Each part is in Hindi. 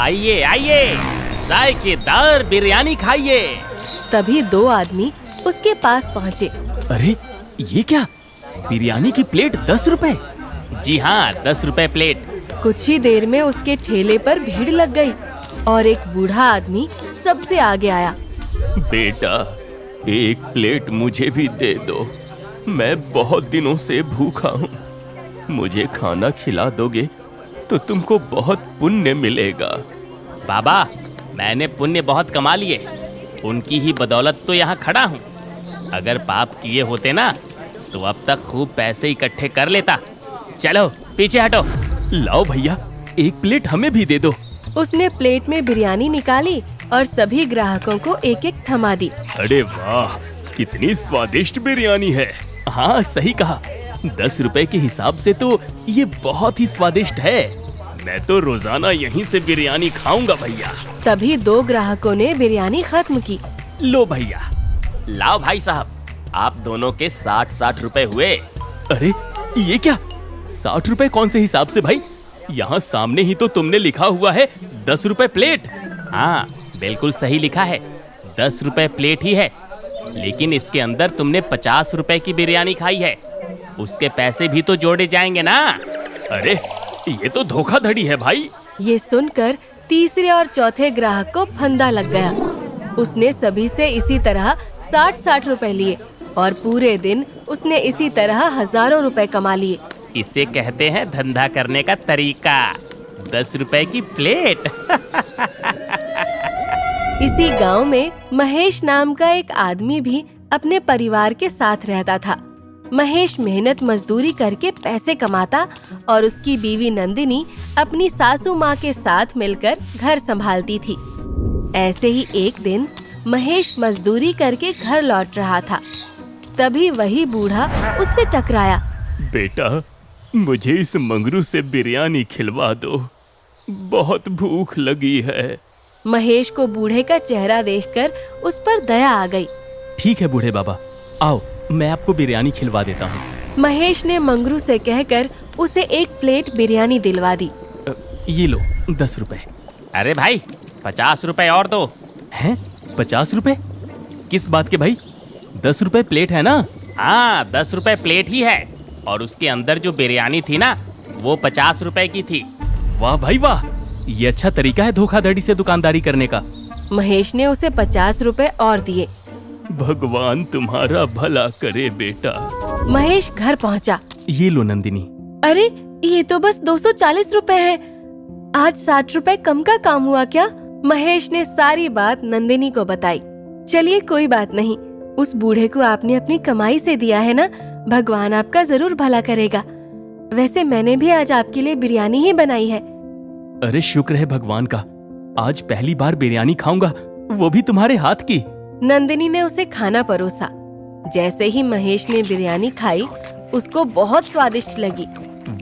आइए आइए, जायकेदार बिरयानी खाइए। तभी दो आदमी उसके पास पहुँचे। अरे ये क्या, बिरयानी की प्लेट 10 रुपए? जी हाँ, 10 रुपए प्लेट। कुछ ही देर में उसके ठेले पर भीड़ लग गई और एक बूढ़ा आदमी सबसे आगे आया। बेटा, एक प्लेट मुझे भी दे दो, मैं बहुत दिनों से भूखा हूँ। मुझे खाना खिला दोगे तो तुमको बहुत पुण्य मिलेगा। बाबा, मैंने पुण्य बहुत कमा लिए, उनकी ही बदौलत तो यहाँ खड़ा हूँ। अगर पाप किए होते ना तो अब तक खूब पैसे इकट्ठे कर लेता। चलो पीछे हटो। लाओ भैया, एक प्लेट हमें भी दे दो। उसने प्लेट में बिरयानी निकाली और सभी ग्राहकों को एक एक थमा दी। अरे वाह, कितनी स्वादिष्ट बिरयानी है। हाँ सही कहा, 10 रुपए के हिसाब से तो ये बहुत ही स्वादिष्ट है। मैं तो रोजाना यहीं से बिरयानी खाऊंगा भैया। तभी दो ग्राहकों ने बिरयानी खत्म की। लो भैया। लाओ भाई साहब, आप दोनों के 60-60 रुपए हुए। अरे ये क्या, 60 रुपए कौन से हिसाब से भाई? यहाँ सामने ही तो तुमने लिखा हुआ है 10 रुपए प्लेट। हाँ बिल्कुल सही लिखा है, 10 रुपए प्लेट ही है, लेकिन इसके अंदर तुमने 50 रुपए की बिरयानी खाई है, उसके पैसे भी तो जोड़े जाएंगे ना। अरे ये तो धोखाधड़ी है भाई। ये सुनकर तीसरे और चौथे ग्राहक को फंदा लग गया। उसने सभी से इसी तरह 60-60 रुपए लिए और पूरे दिन उसने इसी तरह हजारों रुपए कमा लिए। इसे कहते हैं धंधा करने का तरीका, 10 रुपए की प्लेट। इसी गांव में महेश नाम का एक आदमी भी अपने परिवार के साथ रहता था। महेश मेहनत मजदूरी करके पैसे कमाता और उसकी बीवी नंदिनी अपनी सासू माँ के साथ मिलकर घर संभालती थी। ऐसे ही एक दिन महेश मजदूरी करके घर लौट रहा था। तभी वही बूढ़ा उससे टकराया। बेटा, मुझे इस मंगरू से बिरयानी खिलवा दो, बहुत भूख लगी है। महेश को बूढ़े का चेहरा देखकर उस पर दया आ गई। ठीक है बूढ़े बाबा, आओ मैं आपको बिरयानी खिलवा देता हूँ। महेश ने मंगरू से कहकर उसे एक प्लेट बिरयानी दिलवा दी। ये लो 10 रुपए। अरे भाई, 50 रुपए और दो। हैं? 50 रुपए? किस बात के भाई? 10 रुपए प्लेट है ना? हाँ 10 रुपए प्लेट ही है, और उसके अंदर जो बिरयानी थी ना वो 50 रुपए की थी। वाह भाई वाह, ये अच्छा तरीका है धोखाधड़ी से दुकानदारी करने का। महेश ने उसे 50 रुपए और दिए। भगवान तुम्हारा भला करे बेटा। महेश घर पहुंचा। ये लो नंदिनी। अरे ये तो बस 240 रुपए है, आज 60 रुपए कम का काम हुआ क्या? महेश ने सारी बात नंदिनी को बताई। चलिए कोई बात नहीं, उस बूढ़े को आपने अपनी कमाई से दिया है ना, भगवान आपका जरूर भला करेगा। वैसे मैंने भी आज आपके लिए बिरयानी ही बनाई है। अरे शुक्र है भगवान का, आज पहली बार बिरयानी खाऊंगा, वो भी तुम्हारे हाथ की। नंदिनी ने उसे खाना परोसा। जैसे ही महेश ने बिरयानी खाई उसको बहुत स्वादिष्ट लगी।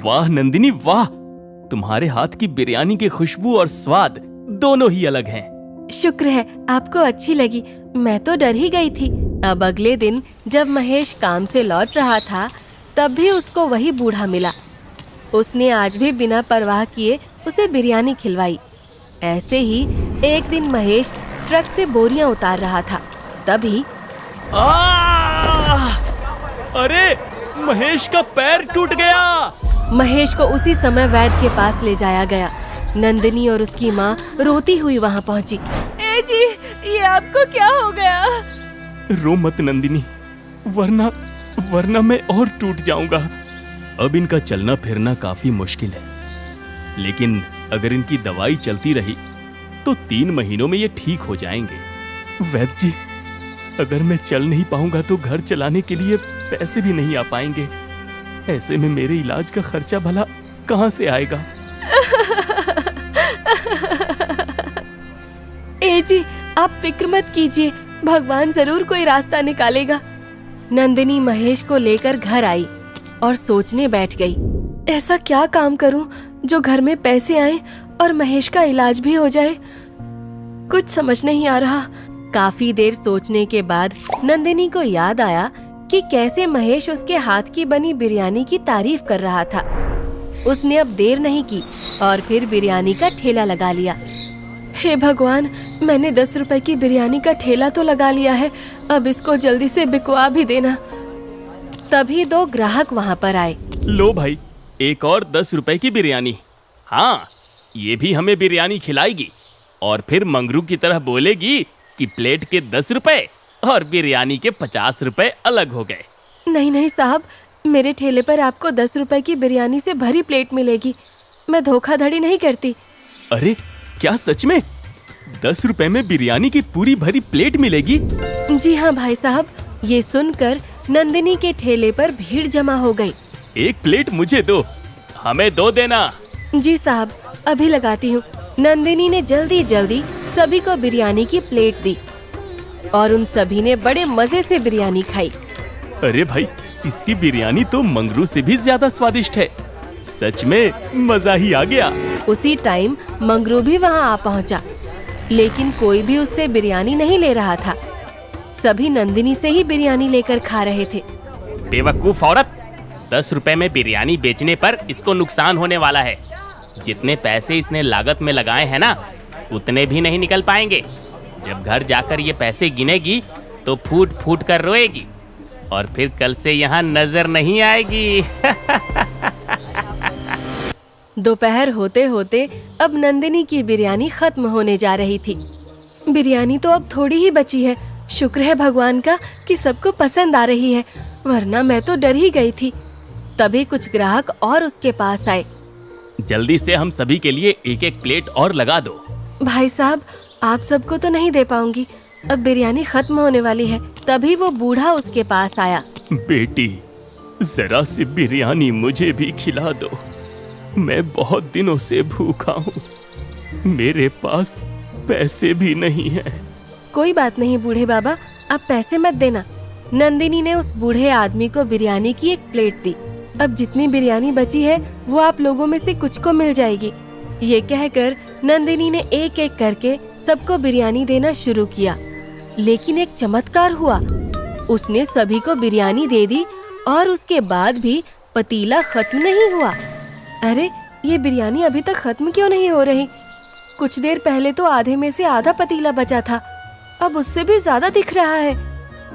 वाह नंदिनी वाह, तुम्हारे हाथ की बिरयानी की खुशबू और स्वाद दोनों ही अलग हैं। शुक्र है आपको अच्छी लगी, मैं तो डर ही गई थी। अब अगले दिन जब महेश काम से लौट रहा था तब भी उसको वही बूढ़ा मिला। उसने आज भी बिना परवाह किए उसे बिरयानी खिलवाई। ऐसे ही एक दिन महेश ट्रक से बोरियां उतार रहा था। तभी अरे महेश का पैर टूट गया। महेश को उसी समय वैद्य के पास ले जाया गया। नंदिनी और उसकी माँ रोती हुई वहाँ पहुँची। ए जी, ये आपको क्या हो गया? रो मत नंदिनी, वरना मैं और टूट जाऊंगा। अब इनका चलना फिरना काफी मुश्किल है, लेकिन अगर इनकी दवाई चलती रही तो 3 महीनों में ये ठीक हो जाएंगे। वैद्य जी, अगर मैं चल नहीं पाऊंगा तो घर चलाने के लिए पैसे भी नहीं आ पाएंगे। ऐसे में मेरे इलाज का खर्चा भला कहाँ से आएगा? ए जी, आप फिक्र मत कीजिए, भगवान जरूर कोई रास्ता निकालेगा। नंदिनी महेश को लेकर घर आई और सोचने बैठ गई, ऐसा क्या काम करूं जो घर में पैसे आए और महेश का इलाज भी हो जाए। कुछ समझ नहीं आ रहा। काफी देर सोचने के बाद नंदिनी को याद आया कि कैसे महेश उसके हाथ की बनी बिरयानी की तारीफ कर रहा था। उसने अब देर नहीं की और फिर बिरयानी का ठेला लगा लिया। हे भगवान, मैंने 10 रुपए की बिरयानी का ठेला तो लगा लिया है, अब इसको जल्दी से बिकवा भी देना। तभी 2 ग्राहक वहाँ पर आए। लो भाई, एक और 10 रुपए की बिरयानी। हाँ, ये भी हमें बिरयानी खिलाएगी और फिर मंगरू की तरह बोलेगी कि प्लेट के 10 रुपए और बिरयानी के 50 रुपए अलग हो गए। नहीं नहीं साहब, मेरे ठेले पर आपको 10 रुपए की बिरयानी से भरी प्लेट मिलेगी। मैं धोखाधड़ी नहीं करती। अरे क्या सच में 10 रुपए में बिरयानी की पूरी भरी प्लेट मिलेगी? जी हाँ भाई साहब। ये सुनकर नंदिनी के ठेले पर भीड़ जमा हो गई। एक प्लेट मुझे दो। हमें 2 देना। जी साहब, अभी लगाती हूँ। नंदिनी ने जल्दी जल्दी सभी को बिरयानी की प्लेट दी और उन सभी ने बड़े मजे से बिरयानी खाई। अरे भाई, इसकी बिरयानी तो मंगरू से भी ज्यादा स्वादिष्ट है। सच में मजा ही आ गया। उसी टाइम मंगरू भी वहाँ आ पहुँचा, लेकिन कोई भी उससे बिरयानी नहीं ले रहा था। सभी नंदिनी से ही बिरयानी लेकर खा रहे थे। बेवकूफ औरत, 10 रुपए में बिरयानी बेचने पर इसको नुकसान होने वाला है। जितने पैसे इसने लागत में लगाए हैं ना, उतने भी नहीं निकल पाएंगे। जब घर जाकर ये पैसे गिनेगी तो फूट फूट कर रोएगी और फिर कल से यहाँ नजर नहीं आएगी। दोपहर होते होते अब नंदिनी की बिरयानी खत्म होने जा रही थी। बिरयानी तो अब थोड़ी ही बची है। शुक्र है भगवान का कि सबको पसंद आ रही है, वरना मैं तो डर ही गई थी। तभी कुछ ग्राहक और उसके पास आए। जल्दी से हम सभी के लिए एक एक प्लेट और लगा दो। भाई साहब, आप सबको तो नहीं दे पाऊंगी, अब बिरयानी खत्म होने वाली है। तभी वो बूढ़ा उसके पास आया। बेटी, जरा सी बिरयानी मुझे भी खिला दो। मैं बहुत दिनों से भूखा हूँ। मेरे पास पैसे भी नहीं है। कोई बात नहीं बूढ़े बाबा, आप पैसे मत देना। नंदिनी ने उस बूढ़े आदमी को बिरयानी की एक प्लेट दी। अब जितनी बिरयानी बची है वो आप लोगों में से कुछ को मिल जाएगी। ये कहकर नंदिनी ने एक एक करके सबको बिरयानी देना शुरू किया। लेकिन एक चमत्कार हुआ। उसने सभी को बिरयानी दे दी और उसके बाद भी पतीला खत्म नहीं हुआ। अरे, ये बिरयानी अभी तक खत्म क्यों नहीं हो रही? कुछ देर पहले तो आधे में से आधा पतीला बचा था, अब उससे भी ज्यादा दिख रहा है।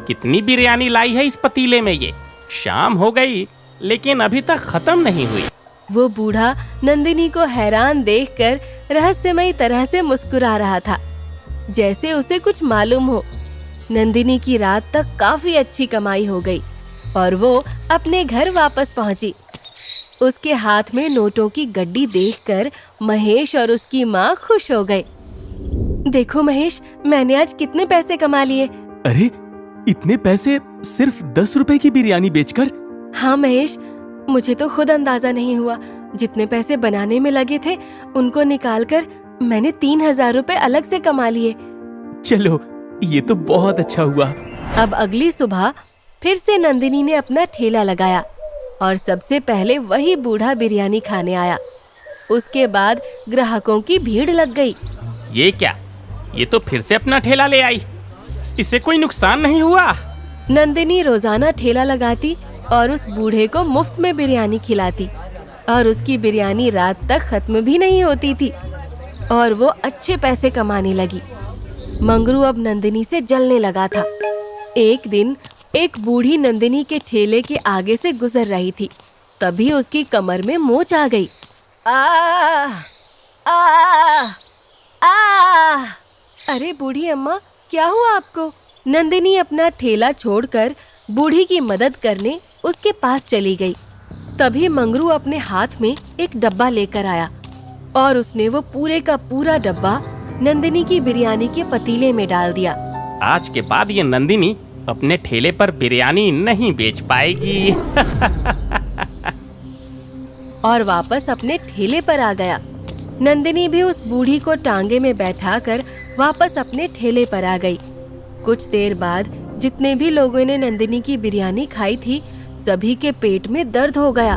कितनी बिरयानी लाई है इस पतीले में ये? शाम हो गई लेकिन अभी तक खत्म नहीं हुई। वो बूढ़ा नंदिनी को हैरान देखकर रहस्यमयी तरह से मुस्कुरा रहा था, जैसे उसे कुछ मालूम हो। नंदिनी की रात तक काफी अच्छी कमाई हो गई और वो अपने घर वापस पहुंची। उसके हाथ में नोटों की गड्डी देखकर महेश और उसकी माँ खुश हो गए। देखो महेश, मैंने आज कितने पैसे कमा लिए। अरे, इतने पैसे सिर्फ 10 रुपए की बिरयानी बेचकर? हाँ महेश, मुझे तो खुद अंदाजा नहीं हुआ। जितने पैसे बनाने में लगे थे उनको निकालकर मैंने 3000 रुपए अलग से कमा लिए। चलो, ये तो बहुत अच्छा हुआ। अब अगली सुबह फिर से नंदिनी ने अपना ठेला लगाया और सबसे पहले वही बूढ़ा बिरयानी खाने आया। उसके बाद ग्राहकों की भीड़ लग गई। ये क्या? ये तो फिर से अपना ठेला ले आई। इससे कोई नुकसान नहीं हुआ? नंदिनी रोजाना ठेला लगाती और उस बूढ़े को मुफ्त में बिरयानी खिलाती और उसकी बिरयानी रात तक खत्म भी नहीं होती थी और वो अच्छे पैसे कमाने लगी। मंगरू अब नंदिनी से जलने लगा था। एक दिन एक बूढ़ी नंदिनी के ठेले के आगे से गुजर रही थी। तभी उसकी कमर में मोच आ गई। आ, आ, आ। अरे बूढ़ी अम्मा, क्या हुआ आपको? नंदिनी अपना ठेला छोड़कर बूढ़ी की मदद करने उसके पास चली गई। तभी मंगरू अपने हाथ में एक डब्बा लेकर आया और उसने वो पूरे का पूरा डब्बा नंदिनी की बिरयानी के पतीले में डाल दिया। आज के बाद ये नंदिनी अपने ठेले पर बिरयानी नहीं बेच पाएगी। और वापस अपने ठेले पर आ गया। नंदिनी भी उस बूढ़ी को टांगे में बैठाकर वापस अपने ठेले पर आ गई। कुछ देर बाद जितने भी लोगों ने नंदिनी की बिरयानी खाई थी, सभी के पेट में दर्द हो गया।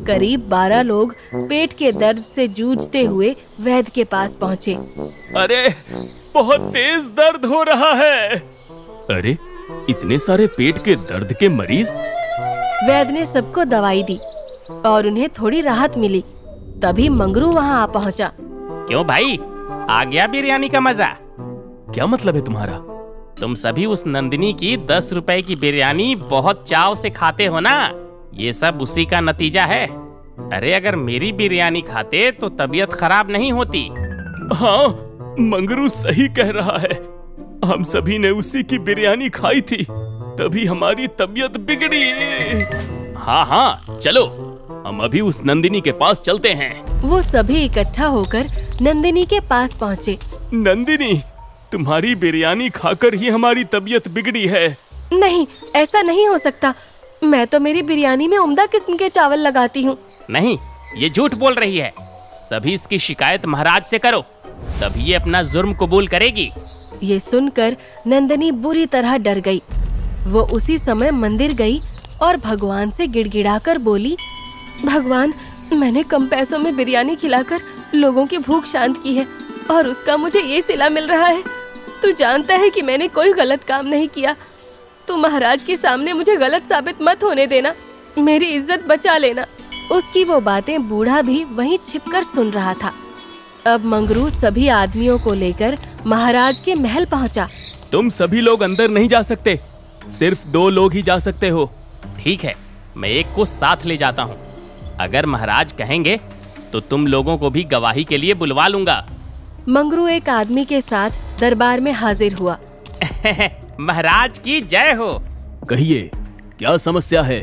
करीब 12 लोग पेट के दर्द से जूझते हुए वैद्य के पास पहुँचे। अरे, बहुत तेज दर्द हो रहा है। अरे, इतने सारे पेट के दर्द के मरीज? वैद्य ने सबको दवाई दी और उन्हें थोड़ी राहत मिली। तभी मंगरू वहाँ आ पहुँचा। क्यों भाई, आ गया बिरयानी का मजा। क्या मतलब है तुम्हारा? तुम सभी उस नंदिनी की 10 रुपए की बिरयानी बहुत चाव से खाते हो ना, ये सब उसी का नतीजा है। अरे अगर मेरी बिरयानी खाते तो तबीयत खराब नहीं होती। हाँ, मंगरू सही कह रहा है। हम सभी ने उसी की बिरयानी खाई थी, तभी हमारी तबीयत बिगड़ी। हाँ हाँ, चलो हम अभी उस नंदिनी के पास चलते हैं। वो सभी इकट्ठा होकर नंदिनी के पास पहुँचे। नंदिनी, तुम्हारी बिरयानी खाकर ही हमारी तबीयत बिगड़ी है। नहीं, ऐसा नहीं हो सकता। मैं तो मेरी बिरयानी में उम्दा किस्म के चावल लगाती हूँ। नहीं, ये झूठ बोल रही है। तभी इसकी शिकायत महाराज से करो, तभी ये अपना जुर्म कबूल करेगी। ये सुनकर नंदिनी बुरी तरह डर गई। वो उसी समय मंदिर गई और भगवान से गिड़गिड़ाकर बोली, भगवान, मैंने कम पैसों में बिरयानी खिलाकर लोगों की भूख शांत की है और उसका मुझे ये सिला मिल रहा है। तू जानता है कि मैंने कोई गलत काम नहीं किया। तू महाराज के सामने मुझे गलत साबित मत होने देना, मेरी इज्जत बचा लेना। उसकी वो बातें बूढ़ा भी वहीं छिपकर सुन रहा था। अब मंगरू सभी आदमियों को लेकर महाराज के महल पहुंचा। तुम सभी लोग अंदर नहीं जा सकते, सिर्फ 2 लोग ही जा सकते हो। ठीक है, मैं एक को साथ ले जाता हूँ। अगर महाराज कहेंगे तो तुम लोगों को भी गवाही के लिए बुलवा लूंगा। मंगरू एक आदमी के साथ दरबार में हाजिर हुआ। महाराज की जय हो। कहिए, क्या समस्या है?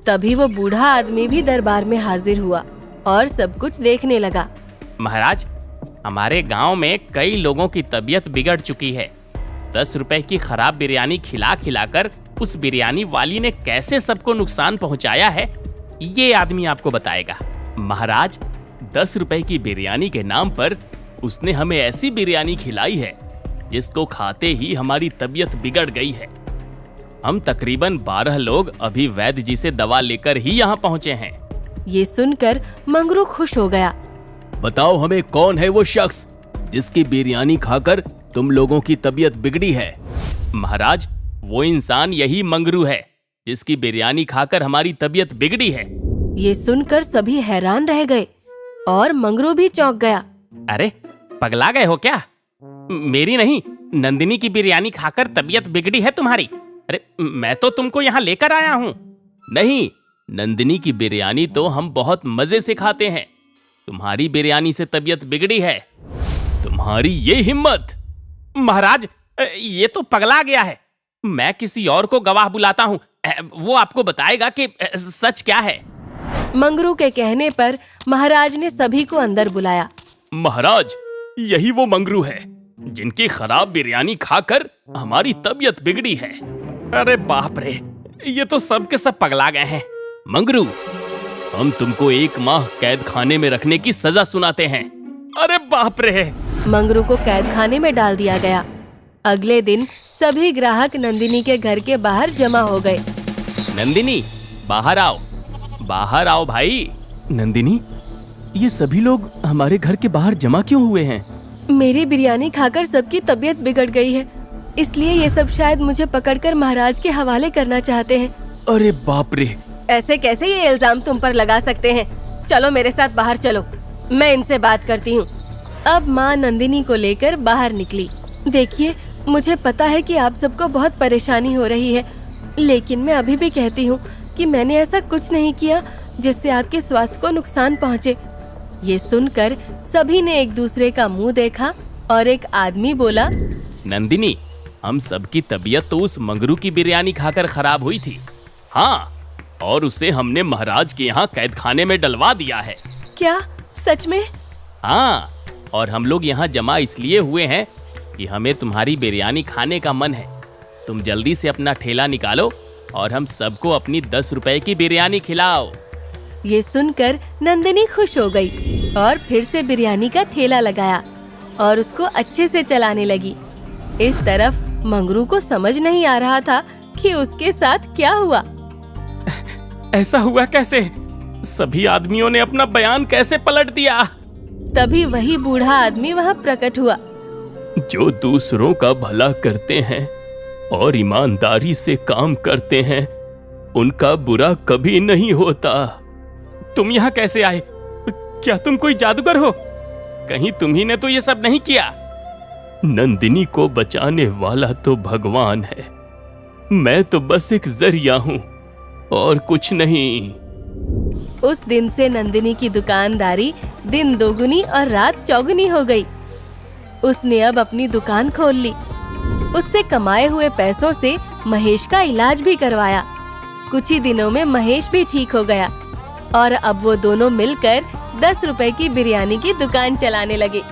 तभी वो बूढ़ा आदमी भी दरबार में हाजिर हुआ और सब कुछ देखने लगा। महाराज, हमारे गांव में कई लोगों की तबीयत बिगड़ चुकी है। 10 रुपए की खराब बिरयानी खिला खिलाकर उस बिरयानी वाली ने कैसे सबको नुकसान पहुंचाया है, ये आदमी आपको बताएगा। महाराज, 10 रुपए की बिरयानी के नाम पर उसने हमें ऐसी बिरयानी खिलाई है जिसको खाते ही हमारी तबीयत बिगड़ गई है। हम तकरीबन 12 लोग अभी वैद्य जी से दवा लेकर ही यहाँ पहुँचे हैं। ये सुनकर मंगरू खुश हो गया। बताओ हमें, कौन है वो शख्स जिसकी बिरयानी खाकर तुम लोगों की तबीयत बिगड़ी है? महाराज, वो इंसान यही मंगरू है जिसकी बिरयानी खाकर हमारी तबीयत बिगड़ी है। ये सुनकर सभी हैरान रह गए और मंगरू भी चौंक गया। अरे पगला गए हो क्या? मेरी नहीं, नंदिनी की बिरयानी खाकर तबीयत बिगड़ी है तुम्हारी। अरे मैं तो तुमको यहाँ लेकर आया हूँ। नहीं, नंदिनी की बिरयानी तो हम बहुत मजे से खाते हैं। तुम्हारी बिरयानी से तबीयत बिगड़ी है। तुम्हारी ये हिम्मत! महाराज, ये तो पगला गया है। मैं किसी और को गवाह बुलाता हूँ, वो आपको बताएगा कि सच क्या है। मंगरू के कहने पर महाराज ने सभी को अंदर बुलाया। महाराज, यही वो मंगरू है जिनकी खराब बिरयानी खाकर हमारी तबीयत बिगड़ी है। अरे बाप रे, ये तो सब के सब पगला गए हैं। मंगरू, हम तुमको 1 माह कैद खाने में रखने की सजा सुनाते हैं। अरे बाप रे! मंगरू को कैद खाने में डाल दिया गया। अगले दिन सभी ग्राहक नंदिनी के घर के बाहर जमा हो गए। नंदिनी, बाहर आओ, बाहर आओ भाई। नंदिनी, ये सभी लोग हमारे घर के बाहर जमा क्यों हुए हैं? मेरी बिरयानी खाकर सबकी तबीयत बिगड़ गई है, इसलिए ये सब शायद मुझे पकड़कर महाराज के हवाले करना चाहते हैं। अरे बाप रे! ऐसे कैसे ये इल्जाम तुम पर लगा सकते हैं? चलो मेरे साथ बाहर चलो, मैं इनसे बात करती हूँ। अब माँ नंदिनी को लेकर बाहर निकली। देखिए, मुझे पता है कि आप सबको बहुत परेशानी हो रही है, लेकिन मैं अभी भी कहती हूँ कि मैंने ऐसा कुछ नहीं किया जिससे आपके स्वास्थ्य को नुकसान पहुँचे। ये सुनकर सभी ने एक दूसरे का मुंह देखा और एक आदमी बोला, नंदिनी, हम सबकी तबीयत तो उस मंगरू की बिरयानी खाकर खराब हुई थी। हाँ, और उसे हमने महाराज के यहाँ कैद खाने में डलवा दिया है। क्या सच में? हाँ, और हम लोग यहाँ जमा इसलिए हुए हैं कि हमें तुम्हारी बिरयानी खाने का मन है। तुम जल्दी से अपना ठेला निकालो और हम सबको अपनी 10 रुपए की बिरयानी खिलाओ। ये सुनकर नंदिनी खुश हो गई और फिर से बिरयानी का ठेला लगाया और उसको अच्छे से चलाने लगी। इस तरफ मंगरू को समझ नहीं आ रहा था कि उसके साथ क्या हुआ। ऐसा हुआ कैसे? सभी आदमियों ने अपना बयान कैसे पलट दिया? तभी वही बूढ़ा आदमी वहाँ प्रकट हुआ। जो दूसरों का भला करते हैं और ईमानदारी से काम करते हैं, उनका बुरा कभी नहीं होता। तुम यहाँ कैसे आए? क्या तुम कोई जादूगर हो? कहीं तुम्ही ने तो ये सब नहीं किया? नंदिनी को बचाने वाला तो भगवान है, मैं तो बस एक जरिया हूं और कुछ नहीं। उस दिन से नंदिनी की दुकानदारी दिन दोगुनी और रात चौगुनी हो गई। उसने अब अपनी दुकान खोल ली। उससे कमाए हुए पैसों से महेश का इलाज भी करवाया। कुछ ही दिनों में महेश भी ठीक हो गया और अब वो दोनों मिलकर 10 रुपए की बिरयानी की दुकान चलाने लगे।